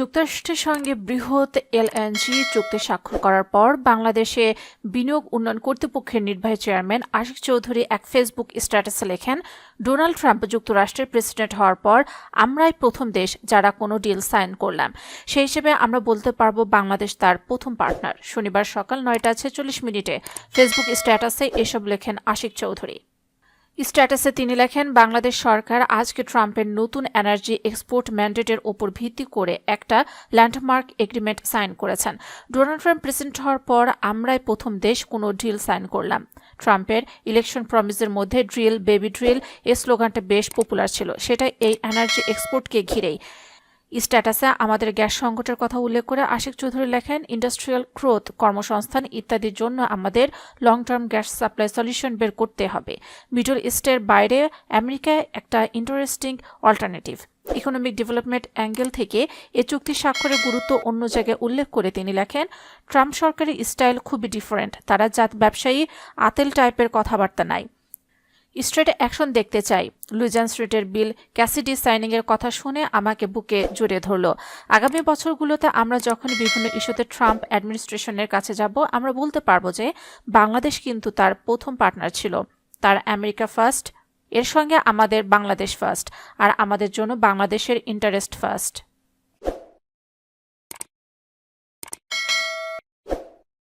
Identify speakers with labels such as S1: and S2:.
S1: যুক্তরাষ্ট্রের সঙ্গে বৃহৎ এলএনজি চুক্তি স্বাক্ষর করার পর বাংলাদেশে বিনিয়োগ উন্নয়ন কর্তৃপক্ষের নির্বাহী চেয়ারম্যান আশিক চৌধুরী এক ফেসবুক স্ট্যাটাসে লেখেন, ডোনাল্ড ট্রাম্প যুক্তরাষ্ট্রের প্রেসিডেন্ট হওয়ার পর আমরাই প্রথম দেশ যারা কোনো ডিল সাইন করলাম। সেই হিসেবে আমরা বলতে পারবো বাংলাদেশ তার প্রথম পার্টনার। শনিবার সকাল 9:46 ফেসবুক স্ট্যাটাসে এসব লেখেন আশিক চৌধুরী। স্ট্যাটাসে তিনি লেখেন, বাংলাদেশ সরকার আজকে ট্রাম্পের নতুন এনার্জি এক্সপোর্ট ম্যান্ডেটের ওপর ভিত্তি করে একটা ল্যান্ডমার্ক এগ্রিমেন্ট সাইন করেছেন। ডোনাল্ড ট্রাম্প প্রেসিডেন্ট হওয়ার পর আমরাই প্রথম দেশ কোনো ডিল সাইন করলাম। ট্রাম্পের ইলেকশন প্রমিসের মধ্যে ড্রিল বেবি ড্রিল এই স্লোগানটা বেশ পপুলার ছিল, সেটা এই এনার্জি এক্সপোর্টকে ঘিরেই। স্ট্যাটাসে আমাদের গ্যাস সংকটের কথা উল্লেখ করে আশিক চৌধুরী লেখেন, ইন্ডাস্ট্রিয়াল গ্রোথ, কর্মসংস্থান ইত্যাদির জন্য আমাদের long term gas supply solution বের করতে হবে। মিডল ইস্টের বাইরে আমেরিকায় একটা interesting alternative economic development angle থেকে এ চুক্তি স্বাক্ষরের গুরুত্ব অন্য জায়গায় উল্লেখ করে তিনি লেখেন, ট্রাম্প সরকারের স্টাইল খুবই ডিফারেন্ট। তারা জাত ব্যবসায়ী আতেল টাইপের কথাবার্তা নাই। স্ট্রেট অ্যাকশন দেখতে চাই। লুইজান স্ট্রিটের বিল ক্যাসিডি সাইনিংয়ের কথা শুনে আমাকে বুকে জড়িয়ে ধরল। আগামী বছরগুলোতে আমরা যখন বিভিন্ন ইস্যুতে ট্রাম্প অ্যাডমিনিস্ট্রেশনের কাছে যাব, আমরা বলতে পারবো যে বাংলাদেশ কিন্তু তার প্রথম পার্টনার ছিল। তার আমেরিকা ফার্স্ট, এর সঙ্গে আমাদের বাংলাদেশ ফার্স্ট, আর আমাদের জন্য বাংলাদেশের ইন্টারেস্ট ফার্স্ট।